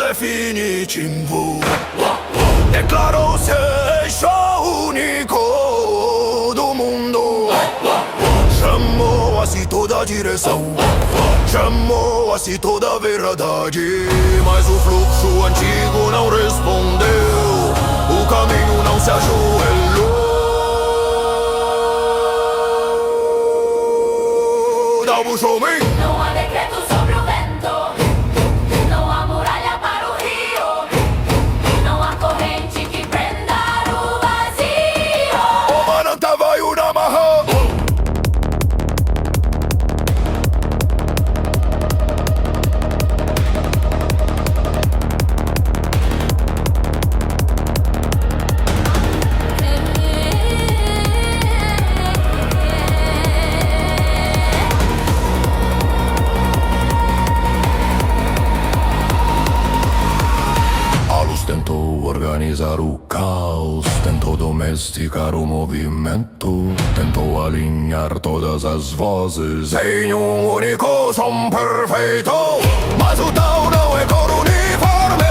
definitivo. Declarou-se eixo único do mundo. Chamou a si toda a direção, chamou a si toda a verdade. Mas o fluxo antigo não respondeu, o caminho não se ajoelhou. Dá um show me. Não há decreto sobre o vento, não há muralha para o rio, não há corrente que prenda o vazio. O Mananta vai o Namaha. Tentou organizar o caos, tentou domesticar o movimento, tentou alinhar todas as vozes em um único som perfeito. Mas o tal não é cor uniforme,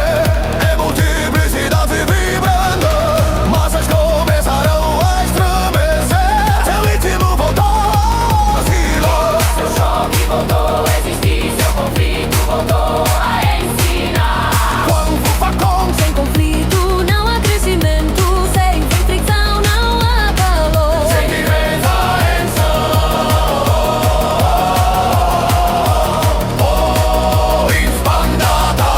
é multiplicidade vibrando. Massas começarão a estremecer, seu ritmo voltou a oscilar. Seu choque voltou a existir, seu conflito voltou a ensinar. Quando facão Sem conflito não há crescimento, sem fricção não há calor. sem diferença oh, expandada.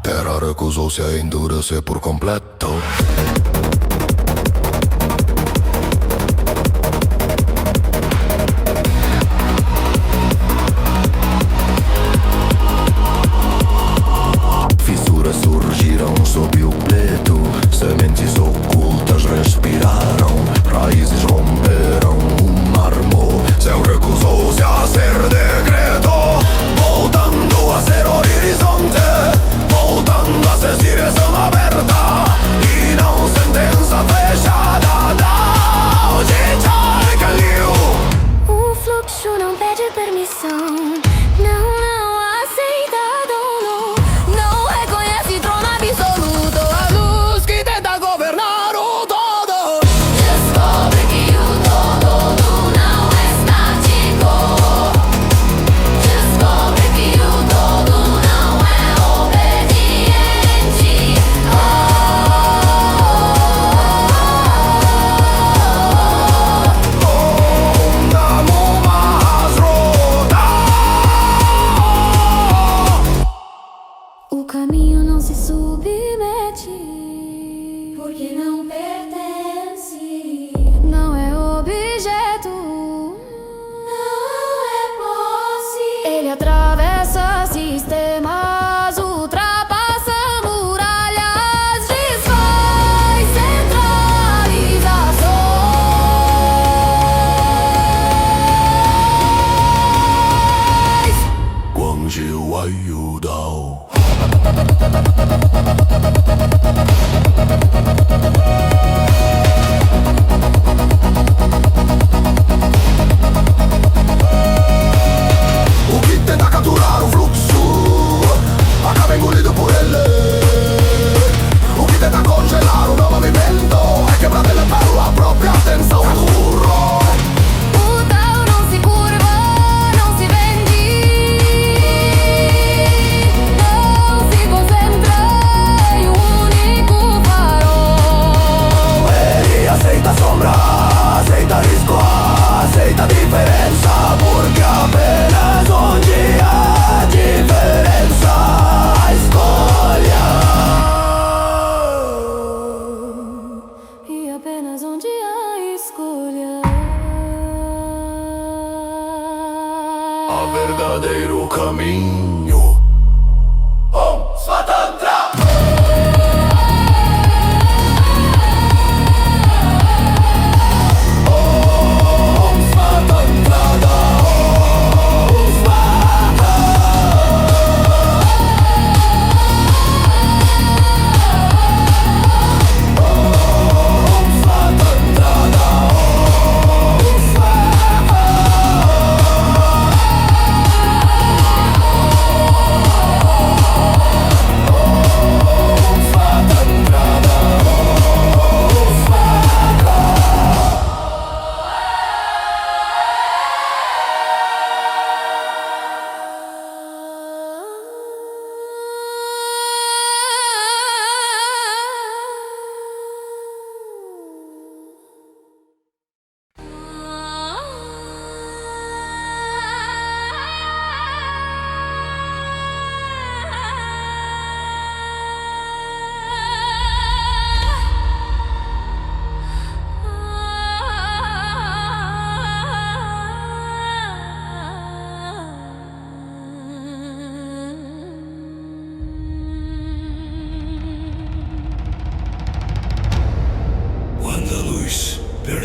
Terra recusou-se a endurecer por completo. Fissuras surgiram sob o pleito, sementes ocultas respiraram, raízes romperam o mármore. Céu recusou-se a ser decreto, voltando a ser horizonte, voltando a ser direção aberta e não sentença fechada. Não, gente, que liu. O fluxo não pede permissão, não aceita dono, não reconhece trono absoluto, a luz que tenta governar o todo. Descobre que o todo não é estático. Descobre que o todo não é obediente. Namo Mahasrota. O caminho não se submete, Porque não pertence, não é objeto, não é posse. ele atravessa sistemas, ultrapassa muralhas, desfaz centralizações. Guangzhou Ayudao. O que tenta capturar o fluxo acaba engolido por ele. O que tenta congelar o meu movimento é quebrado pela própria tensão do rock. O tal não se curva, não se vende, não se concentra em um único farol.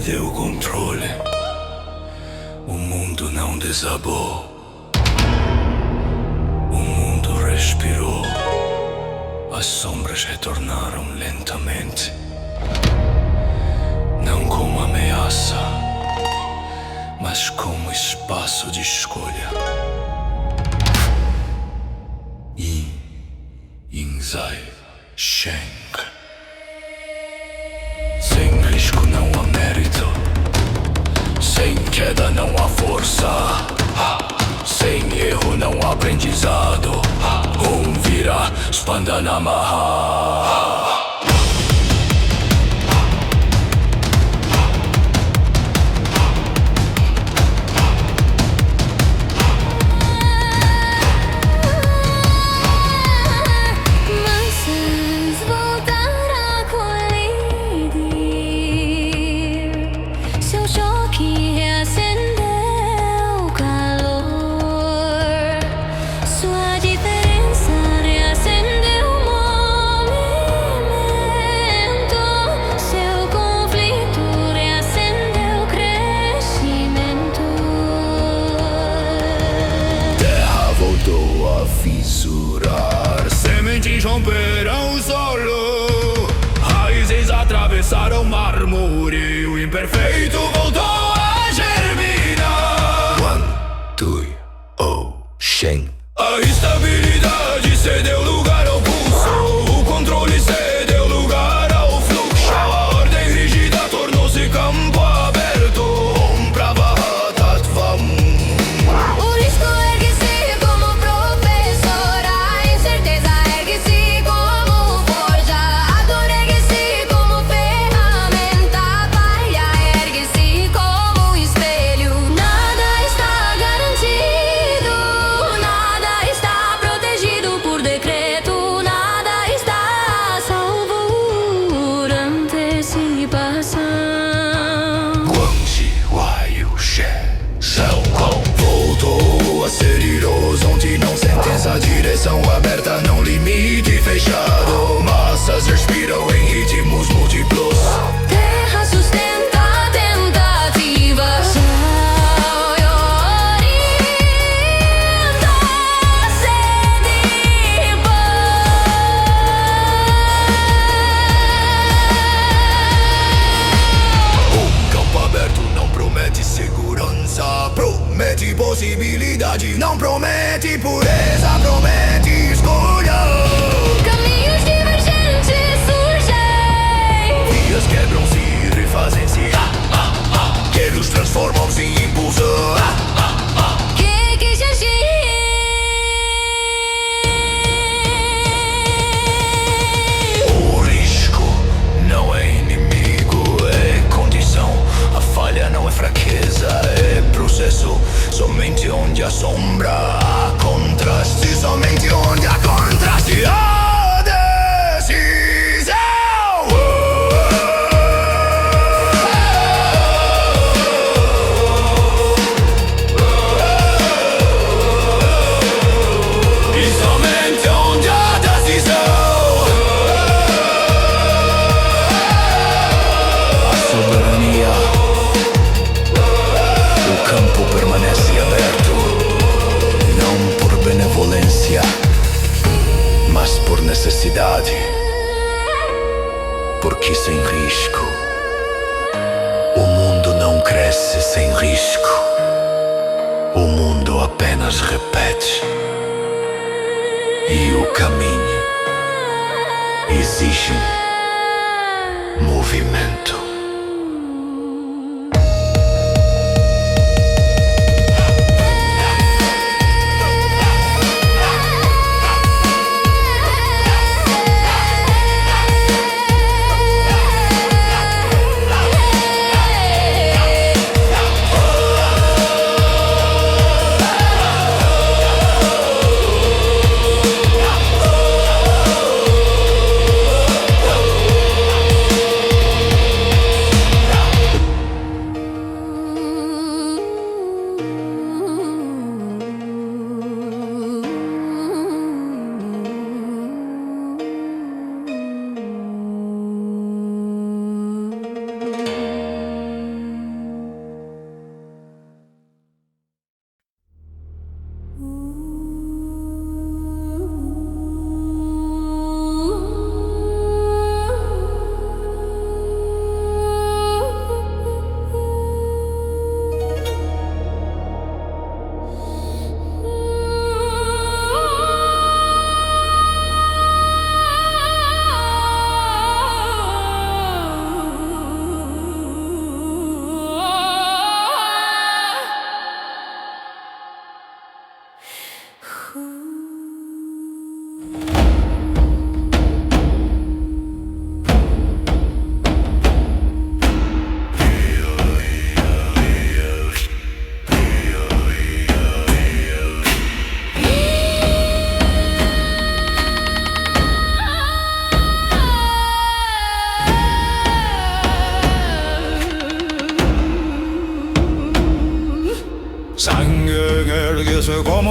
perdeu o controle. O mundo não desabou. O mundo respirou. As sombras retornaram lentamente. Não como ameaça, mas como espaço de escolha. Yin, Yin-Zai, Sheng. Sem risco não há mérito. Sem queda não há força. Sem erro não há aprendizado. Vira Spandanamaha. Massas voltar a colidir. Seu choque reacendeu o calor. Sua diferença reacendeu o movimento. Seu conflito reacendeu o crescimento. Terra voltou a fissurar. Sementes romperam o solo. Raízes atravessaram o mármore. O imperfeito voltou a germinar. One, two, oh, Shen. A estabilidade cedeu lugar ao pulso. O controle cedeu lugar ao fluxo. A ordem rígida tornou-se campo aberto. Om Pravaha Tattvam. O risco ergue-se como professor. A incerteza ergue-se como forja. A dor ergue-se como ferramenta. A falha ergue-se como espelho. Nada está garantido. Nada está protegido por decreto. Nada está salvo por antecipação. Guangxi, Huayu, She, Céu, voltou a ser horizonte, não sentença, direção aberta, não limite fechado. Massas respiram em ritmos múltiplos. Terra sustenta a tentativa. Céu orienta, O campo aberto não promete segurança, promete possibilidade, não promete pureza, promete escolha. caminhos divergentes surgem. Vias quebram-se e refazem-se. Guerreiros transformam-se em impulso. Que agir. O risco não é inimigo, é condição. A falha não é fraqueza, é processo. Somente onde há sombra há contraste. Somente onde há contraste há decisão. E somente onde há decisão. A soberania. O campo permanece aberto, não por benevolência, mas por necessidade. Porque sem risco, o mundo não cresce sem risco. O mundo apenas repete. E o caminho exige movimento.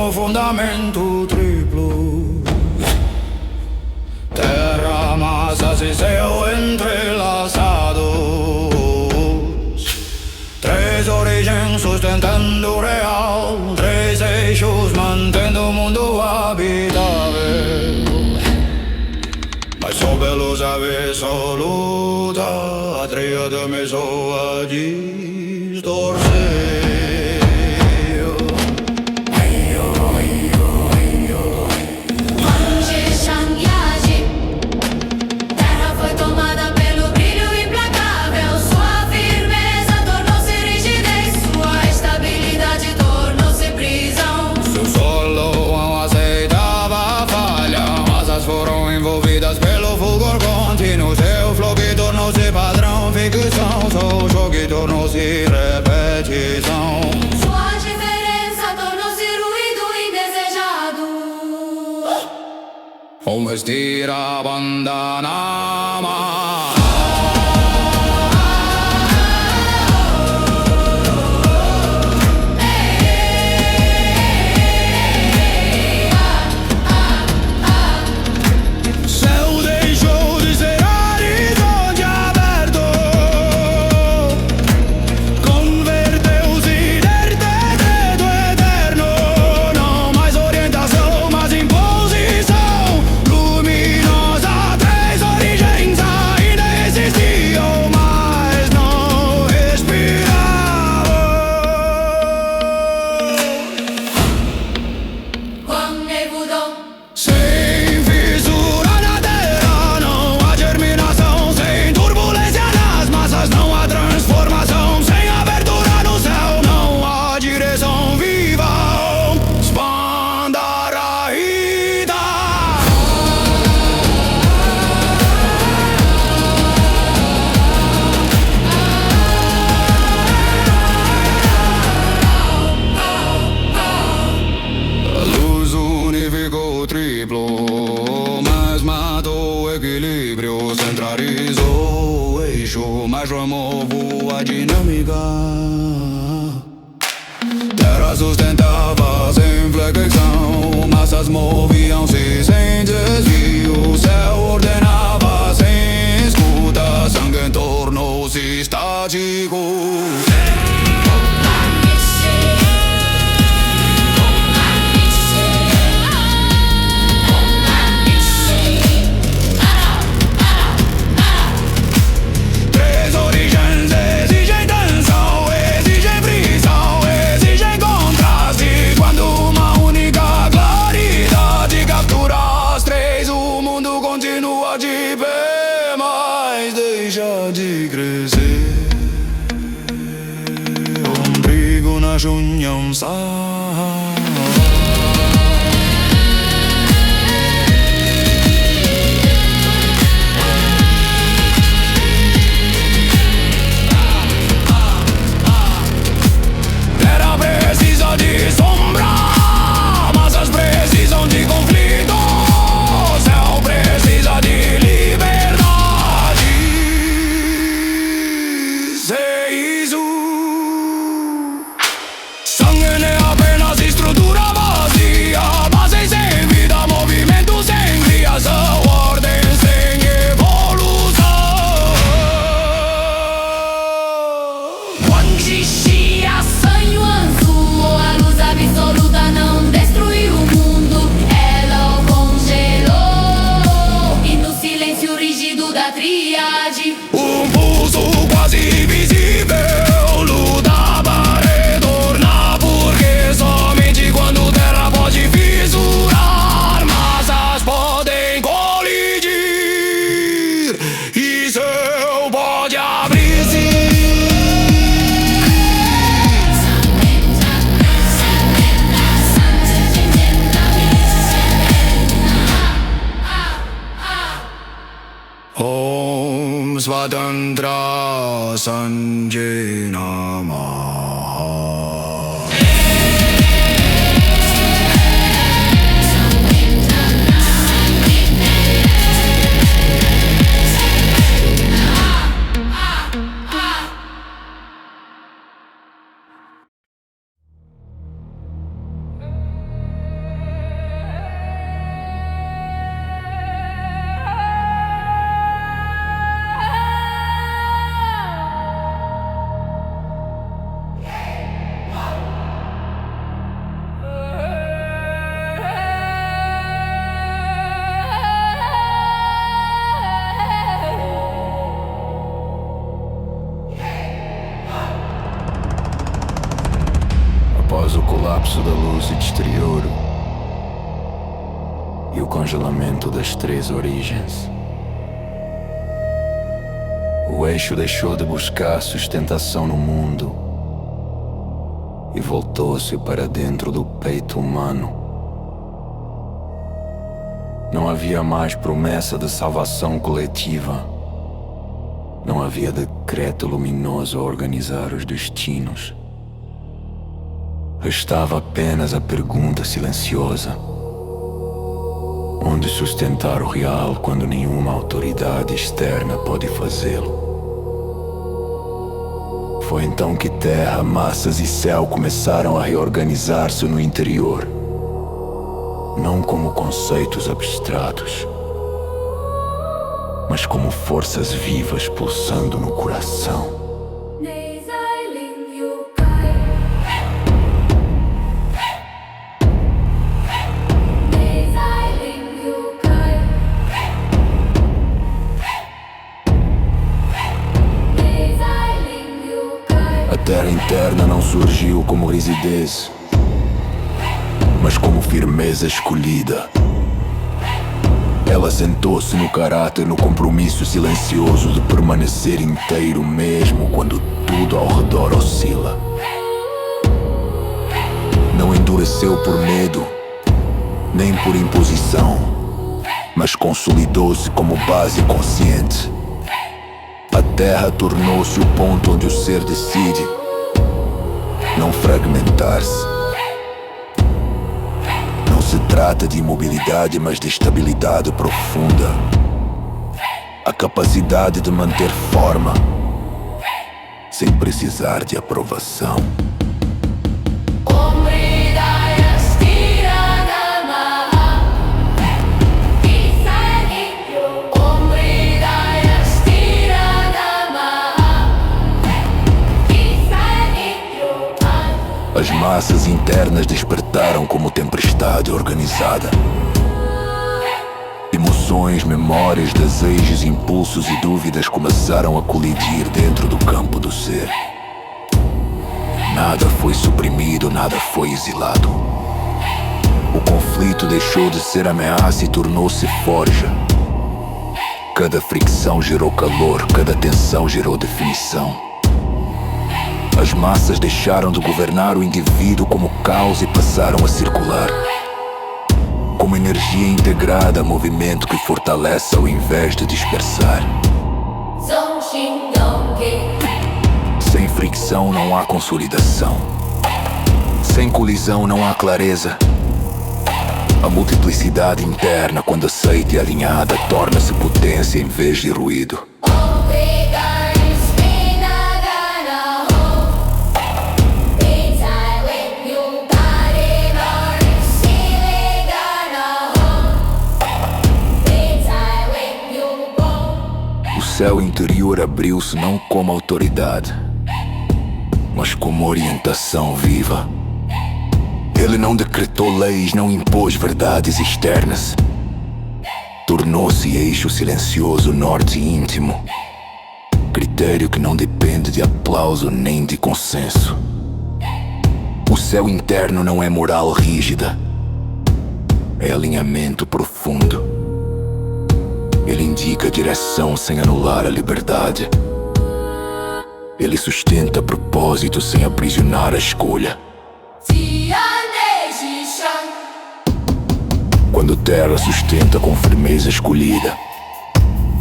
no fundamento triplo. Terra, masas y céu entrelazados. Três origens sustentando o real. Três eixos mantendo o mundo habitável. Mas sob a luz absoluta, a tríade me soa distorcer. Só jogo tornou-se repetição. Sua diferença tornou-se ruído indesejado. Um vestir a bandana. Centralizou o eixo, mas removeu a dinâmica. Terra sustentava sem flexão, massas moviam-se sem desvio. Céu ordenava sem escuta, sangue tornou-se estático. De crescer, ombrigo nasce união só. Terra precisa de sombra, massas precisam de conflito, céu precisa de liberdade. Sangue não é apenas estrutura vazia, base sem vida, movimento sem criação, ordem sem evolução. Quando existia sonho anzuo, a luz absoluta não destruiu o mundo, ela o congelou. E no silêncio rígido da tríade, Um pulso quase invisível lutava a retornar, porque somente quando terra pode fissurar, massas podem colidir e céu pode abrir-se. Om Swatantra Sanjay Namah. o congelamento das três origens. O eixo deixou de buscar sustentação no mundo e voltou-se para dentro do peito humano. Não havia mais promessa de salvação coletiva. Não havia decreto luminoso a organizar os destinos. Restava apenas a pergunta silenciosa: onde sustentar o real quando nenhuma autoridade externa pode fazê-lo? Foi então que terra, massas e céu começaram a reorganizar-se no interior. Não como conceitos abstratos, mas como forças vivas pulsando no coração. A terra interna não surgiu como rigidez, mas como firmeza escolhida. Ela sentou-se no caráter, no compromisso silencioso de permanecer inteiro mesmo quando tudo ao redor oscila. Não endureceu por medo, nem por imposição, mas consolidou-se como base consciente. A terra tornou-se o ponto onde o ser decide não fragmentar-se. Não se trata de imobilidade, mas de estabilidade profunda. A capacidade de manter forma sem precisar de aprovação. As massas internas despertaram como tempestade organizada. Emoções, memórias, desejos, impulsos e dúvidas começaram a colidir dentro do campo do ser. Nada foi suprimido, nada foi exilado. O conflito deixou de ser ameaça e tornou-se forja. Cada fricção gerou calor, cada tensão gerou definição. As massas deixaram de governar o indivíduo como caos e passaram a circular como energia integrada, movimento que fortalece ao invés de dispersar. Sem fricção não há consolidação. Sem colisão não há clareza. A multiplicidade interna, quando aceita e alinhada, torna-se potência em vez de ruído. O céu interior abriu-se não como autoridade, mas como orientação viva. Ele não decretou leis, não impôs verdades externas. Tornou-se eixo silencioso, norte íntimo. Critério que não depende de aplauso nem de consenso. O céu interno não é moral rígida, é alinhamento profundo. Ele indica a direção sem anular a liberdade. Ele sustenta propósito sem aprisionar a escolha. Quando terra sustenta com firmeza escolhida,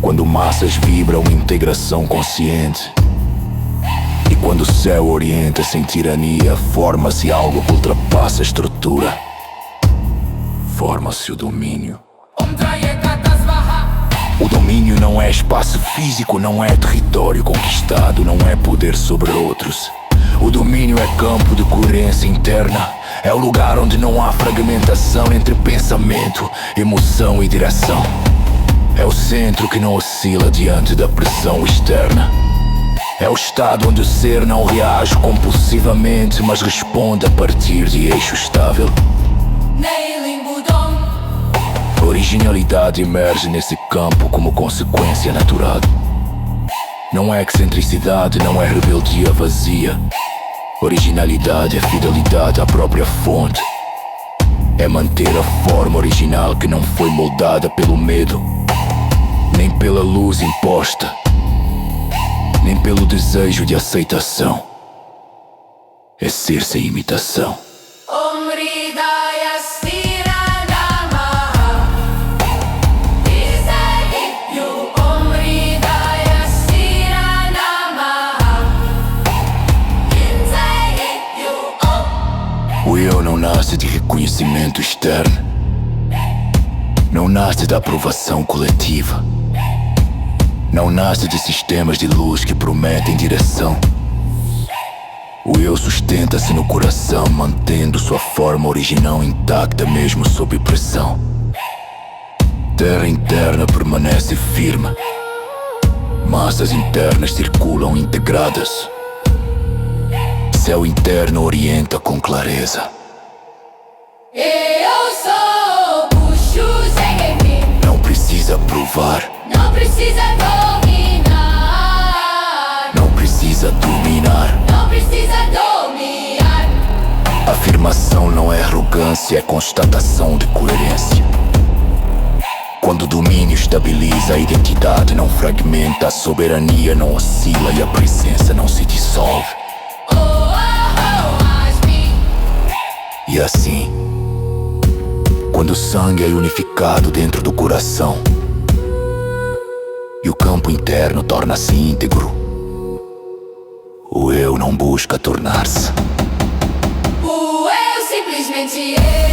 quando massas vibram em integração consciente, e quando o céu orienta sem tirania, forma-se algo que ultrapassa a estrutura. Forma-se o domínio. O domínio não é espaço físico, não é território conquistado, não é poder sobre outros. O domínio é campo de coerência interna. É o lugar onde não há fragmentação entre pensamento, emoção e direção. É o centro que não oscila diante da pressão externa. É o estado onde o ser não reage compulsivamente, mas responde a partir de eixo estável. A originalidade emerge nesse campo como consequência natural. Não é excentricidade, não é rebeldia vazia. Originalidade é fidelidade à própria fonte. é manter a forma original que não foi moldada pelo medo, nem pela luz imposta, nem pelo desejo de aceitação. É ser sem imitação. O eu não nasce de reconhecimento externo, não nasce da aprovação coletiva, não nasce de sistemas de luz que prometem direção. O eu sustenta-se no coração, mantendo sua forma original intacta mesmo sob pressão. Terra interna permanece firme, massas internas circulam integradas. Céu interno orienta com clareza. Eu sou Puxo Zeguebi. Não precisa provar, Não precisa dominar. não precisa dominar. Não precisa dominar. Afirmação não é arrogância, é constatação de coerência. Quando o domínio estabiliza a identidade, não fragmenta, a soberania não oscila e a presença não se dissolve. E assim, quando o sangue é unificado dentro do coração e o campo interno torna-se íntegro, o eu não busca tornar-se. O eu simplesmente é.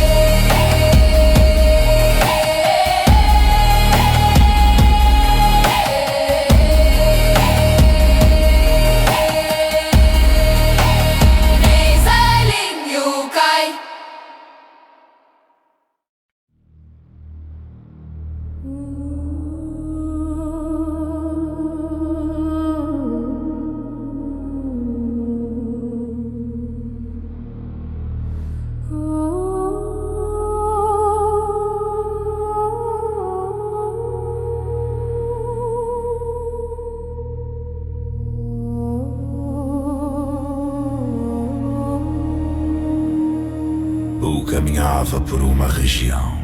Eu caminhava por uma região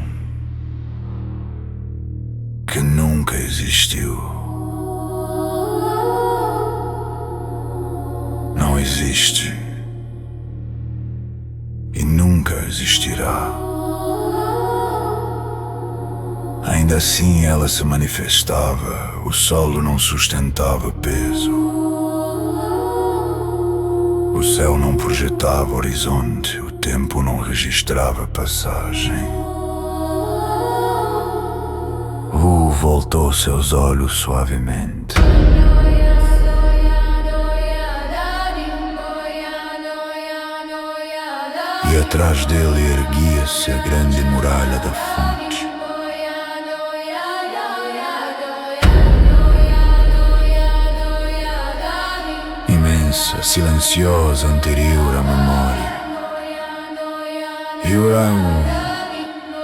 que nunca existiu. Não existe e nunca existirá. Ainda assim ela se manifestava, o solo não sustentava peso. O céu não projetava horizonte, o tempo não registrava passagem. Voltou seus olhos suavemente. E atrás dele erguia-se a grande muralha da fonte. Imensa, silenciosa, anterior à memória. Yuran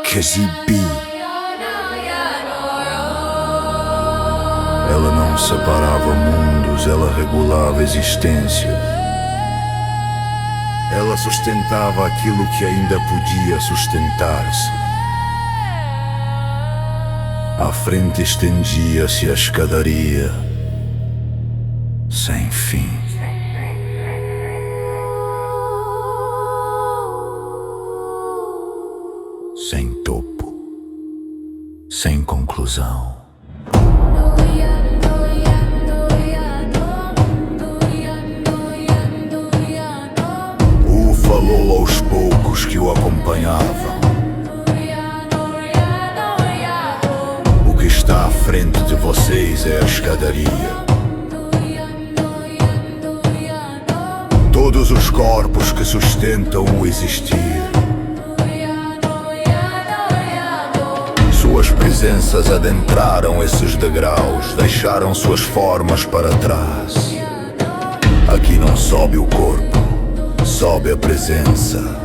Kazibi. Ela não separava mundos, ela regulava existências. Ela sustentava aquilo que ainda podia sustentar-se. À frente estendia-se a escadaria sem fim. Sem topo, sem conclusão. Falou aos poucos que o acompanhavam. O que está à frente de vocês é a escadaria. Todos os corpos que sustentam o existir. Suas presenças adentraram esses degraus, deixaram suas formas para trás. Aqui não sobe o corpo, sobe a presença.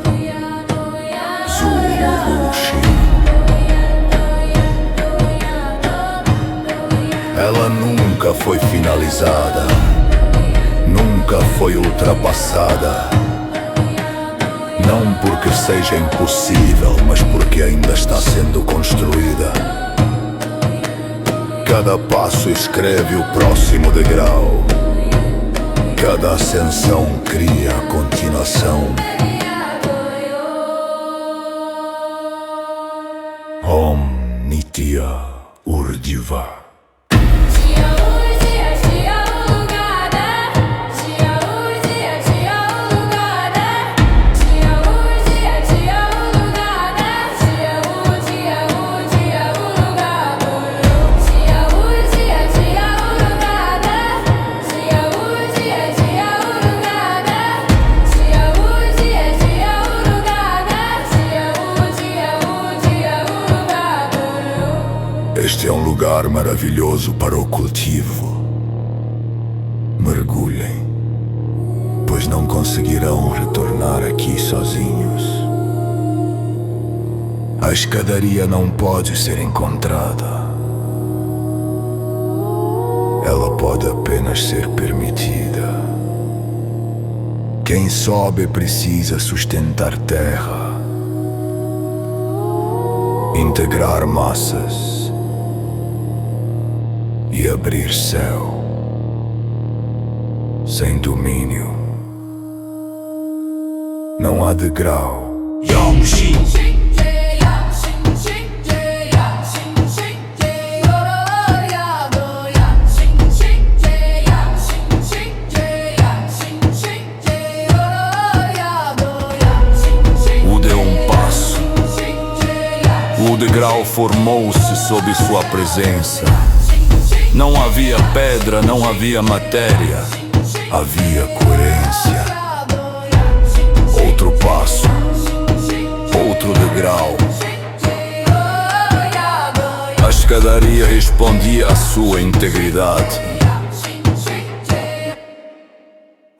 Zurubushi. Ela nunca foi finalizada, nunca foi ultrapassada, Não porque seja impossível, mas porque ainda está sendo construída. Cada passo escreve o próximo degrau. Cada ascensão cria a continuação. Om Nitya Urdiva. Este é um lugar maravilhoso para o cultivo. Mergulhem, pois não conseguirão retornar aqui sozinhos. A escadaria não pode ser encontrada. Ela pode apenas ser permitida. Quem sobe precisa sustentar terra, integrar massas e abrir céu. Sem domínio não há degrau. O deu um passo. O degrau formou-se sob sua presença. Não havia pedra, não havia matéria, havia coerência. Outro passo, outro degrau. A escadaria respondia à sua integridade.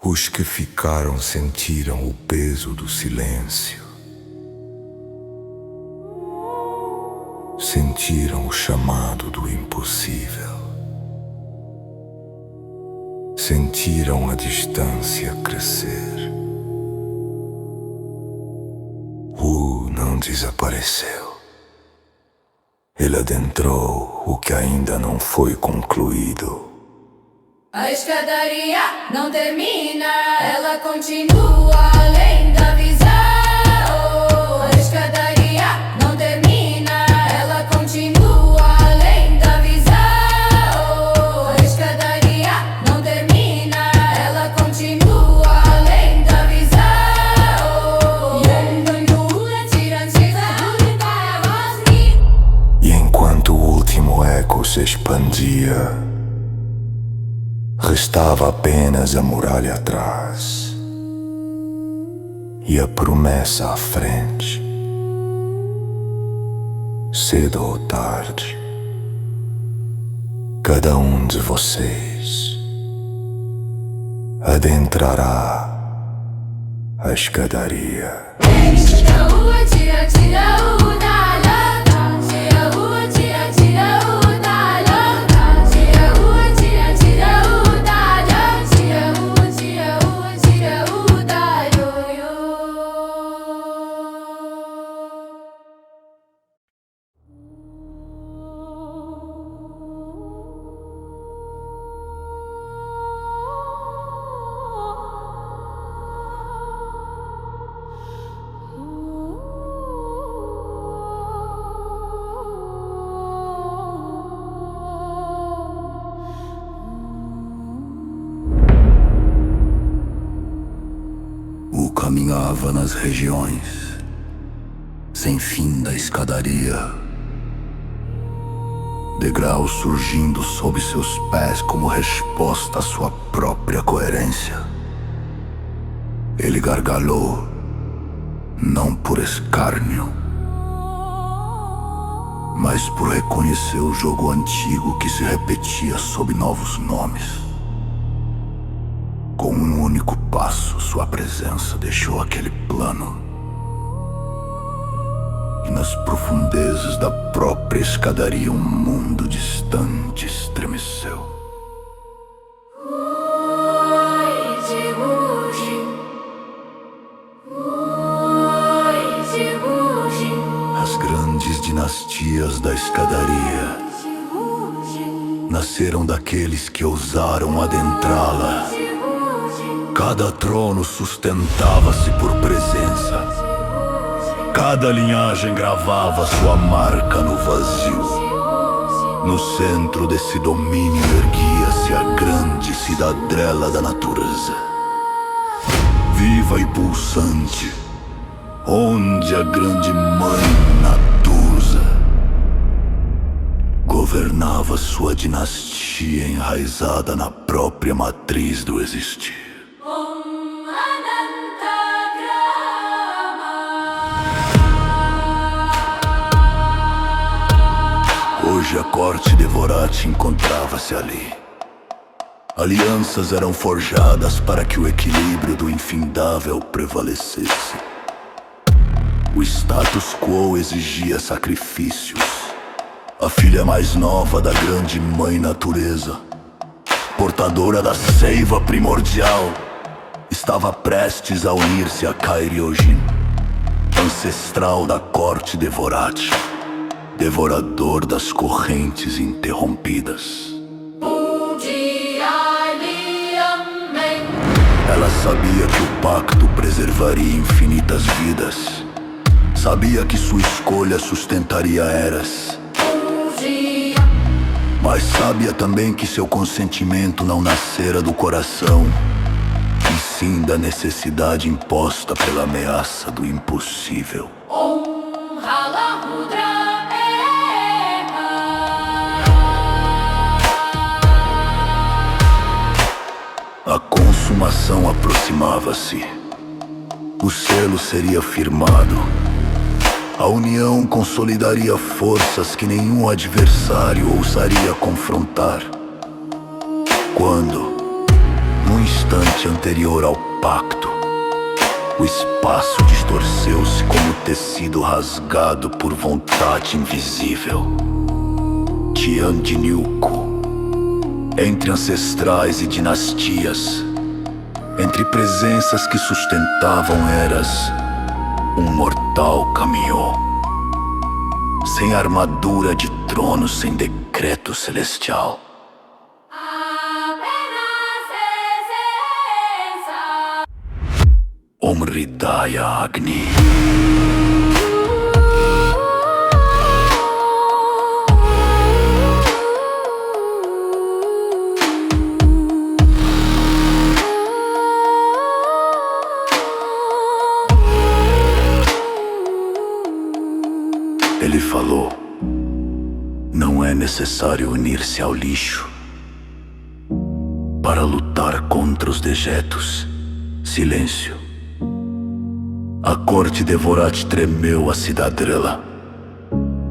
Os que ficaram sentiram o peso do silêncio. Sentiram o chamado do impossível. Sentiram a distância crescer. Não desapareceu. Ele adentrou o que ainda não foi concluído. A escadaria não termina, ela continua além da visão. A escadaria não termina, ela continua além da visão. A escadaria não termina, ela continua além da visão. E enquanto o último eco se expandia, restava apenas a muralha atrás e a promessa à frente. Cedo ou tarde, cada um de vocês adentrará a escadaria. Caminhava nas regiões sem fim da escadaria, degraus surgindo sob seus pés como resposta à sua própria coerência. Ele gargalhou, não por escárnio, mas por reconhecer o jogo antigo que se repetia sob novos nomes. Com um único passo, sua presença deixou aquele plano. E nas profundezas da própria escadaria, um mundo distante estremeceu. filhos da escadaria nasceram daqueles que ousaram adentrá-la. Cada trono sustentava-se por presença. Cada linhagem gravava sua marca no vazio. No centro desse domínio erguia-se a grande cidadela da natureza, viva e pulsante, onde a grande mãe Natuza governava sua dinastia enraizada na própria matriz do existir. Hoje a corte Devorati encontrava-se ali. Alianças eram forjadas para que o equilíbrio do infindável prevalecesse. O status quo exigia sacrifícios. A filha mais nova da grande mãe natureza, portadora da seiva primordial, estava prestes a unir-se a Kairyojin, ancestral da corte Devorati, devorador das correntes interrompidas. Ela sabia que o pacto preservaria infinitas vidas. Sabia que sua escolha sustentaria eras. Mas sabia também que seu consentimento não nascera do coração, e sim da necessidade imposta pela ameaça do impossível. A consumação aproximava-se. O selo seria firmado. A união consolidaria forças que nenhum adversário ousaria confrontar. Quando, no instante anterior ao pacto, o espaço distorceu-se como tecido rasgado por vontade invisível. Tiandinilco, entre ancestrais e dinastias, entre presenças que sustentavam eras, um mortal caminhou. Sem armadura de trono, sem decreto celestial. Om Hridaya Agni. Ele falou: não é necessário unir-se ao lixo para lutar contra os dejetos. Silêncio. A corte Devorati tremeu a cidadela.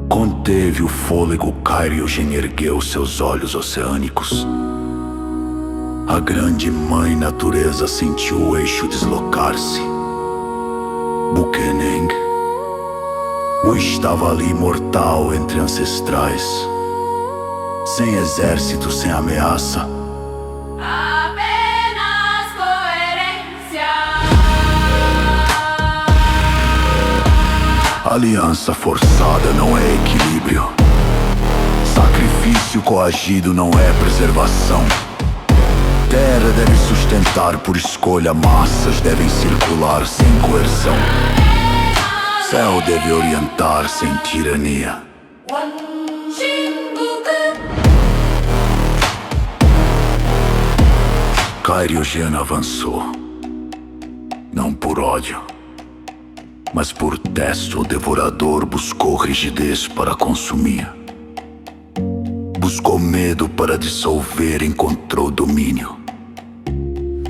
Conteve o fôlego. Kairyojin ergueu seus olhos oceânicos. A grande mãe natureza sentiu o eixo deslocar-se. Bukeneng estava ali imortal entre ancestrais, sem exército, sem ameaça. Apenas coerência. Aliança forçada não é equilíbrio. Sacrifício coagido não é preservação. Terra deve sustentar por escolha, massas devem circular sem coerção. Céu deve orientar sem tirania. Kairyojin avançou, não por ódio, mas por teste. O devorador buscou rigidez para consumir. Buscou medo para dissolver, encontrou domínio.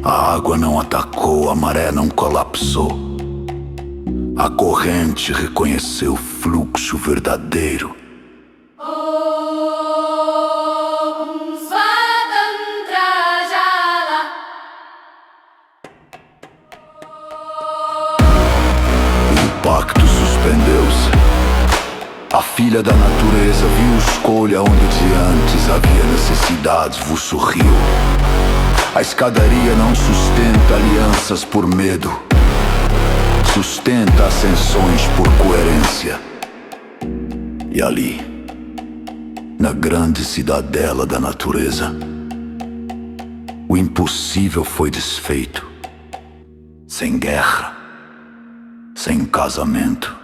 A água não atacou, a maré não colapsou. A corrente reconheceu o fluxo verdadeiro. O pacto suspendeu-se. A filha da natureza viu escolha onde de antes havia necessidades, vos sorriu. A escadaria não sustenta alianças por medo, sustenta ascensões por coerência. E ali, na grande cidadela da natureza. O impossível foi desfeito. Sem guerra, sem casamento.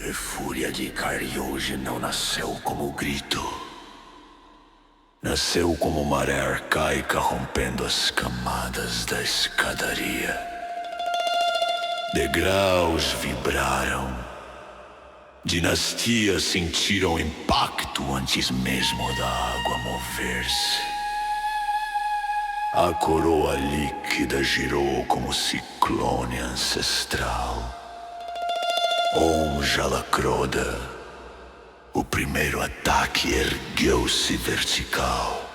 A fúria de Carioge não nasceu como grito. Nasceu como maré arcaica rompendo as camadas da escadaria. Degraus vibraram. Dinastias sentiram o impacto antes mesmo da água mover-se. A coroa líquida girou como ciclone ancestral. Om Jalakroda, o primeiro ataque ergueu-se vertical.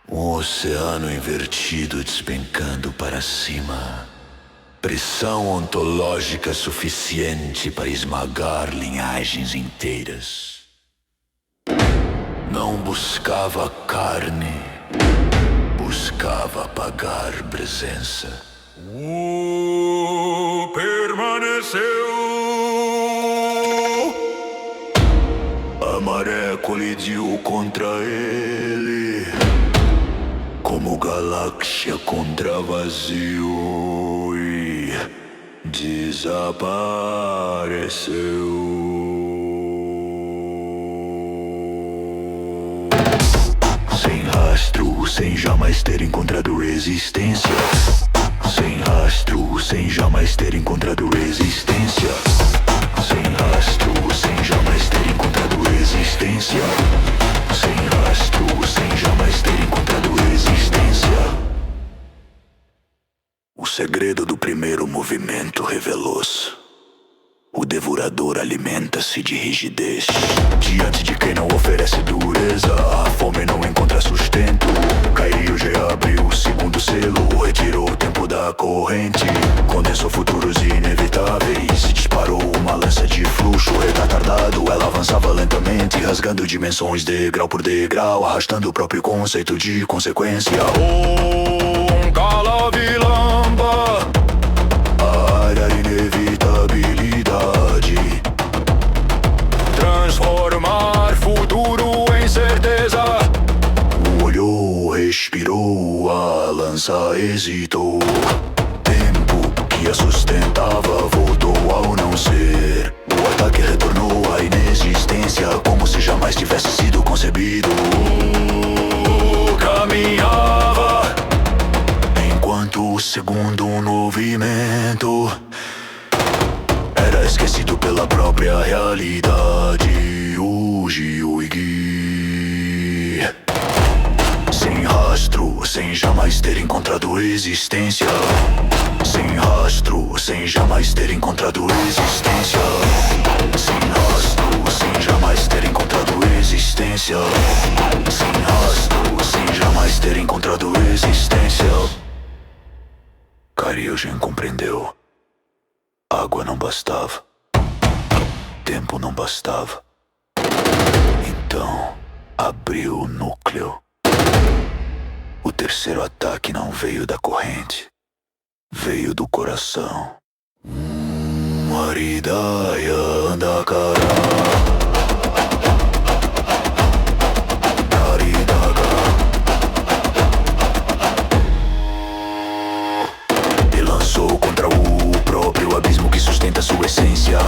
Um oceano invertido despencando para cima. Pressão ontológica suficiente para esmagar linhagens inteiras. Não buscava carne, buscava apagar presença. Permaneceu. A maré colidiu contra ele, como galáxia contra vazio, e desapareceu. Sem rastro, sem jamais ter encontrado resistência. Sem rastro, sem jamais ter encontrado resistência. Sem rastro, sem jamais ter encontrado resistência. Sem rastro, sem jamais ter encontrado resistência. O segredo do primeiro movimento revelou-se. O devorador alimenta-se de rigidez. Diante de quem não oferece dureza, a fome não encontra sustento. Caiu, já abriu o segundo selo, retirou o tempo da corrente, condensou futuros inevitáveis, se disparou uma lança de fluxo retardado. Ela avançava lentamente, rasgando dimensões degrau por degrau, arrastando o próprio conceito de consequência. Calavilamba, a área inevitabilidade. Transformar futuro em certeza. Olhou, respirou, a lança hesitou. Tempo que a sustentava voltou ao não ser. O ataque retornou à inexistência, como se jamais tivesse sido concebido. Caminhava enquanto o segundo movimento era esquecido pela própria realidade. Hoje o Igui. Sem rastro, sem jamais ter encontrado existência. Sem rastro, sem jamais ter encontrado existência. Sem rastro, sem jamais ter encontrado existência. Sem rastro, sem jamais ter encontrado existência. Cariogen compreendeu. Água não bastava. Tempo não bastava. Então, abriu o núcleo. O terceiro ataque não veio da corrente. Veio do coração. Maridaya Andakara. Contra o próprio abismo que sustenta sua essência.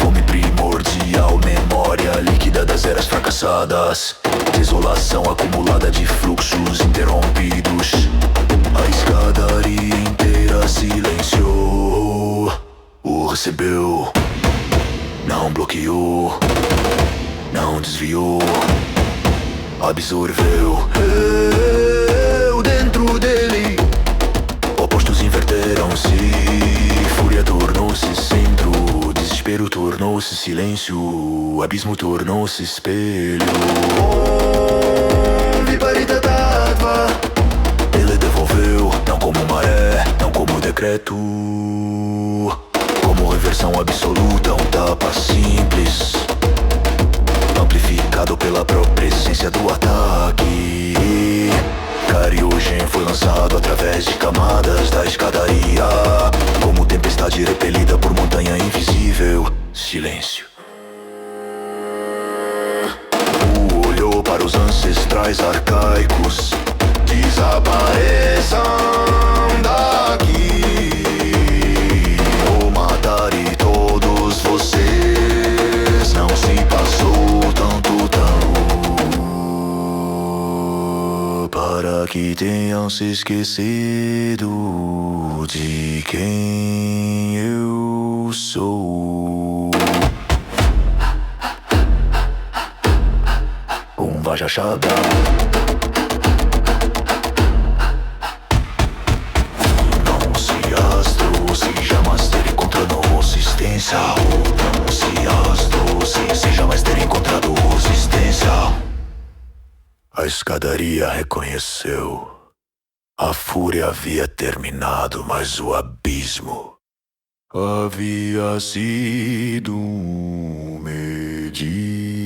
Fome primordial, memória líquida das eras fracassadas. Desolação acumulada de fluxos interrompidos. A escadaria inteira se percebeu, não bloqueou, não desviou, absorveu. Eu dentro dele, opostos inverteram-se, fúria tornou-se centro, desespero tornou-se silêncio, abismo tornou-se espelho. Viparitatattva, ele devolveu, não como maré, não como decreto, como reversão absoluta, um tapa simples, amplificado pela própria essência do ataque. Karyushin foi lançado através de camadas da escadaria, como tempestade repelida por montanha invisível. Silêncio. Olhou para os ancestrais arcaicos, desapareçam daqui. Vou matar e todos vocês. Não se passou tanto para que tenham se esquecido de quem eu sou. Vajrashada. Não se astro, seja master encontrando resistência. Não se astro, seja master encontrando resistência. A escadaria reconheceu. A fúria havia terminado, mas o abismo havia sido medido.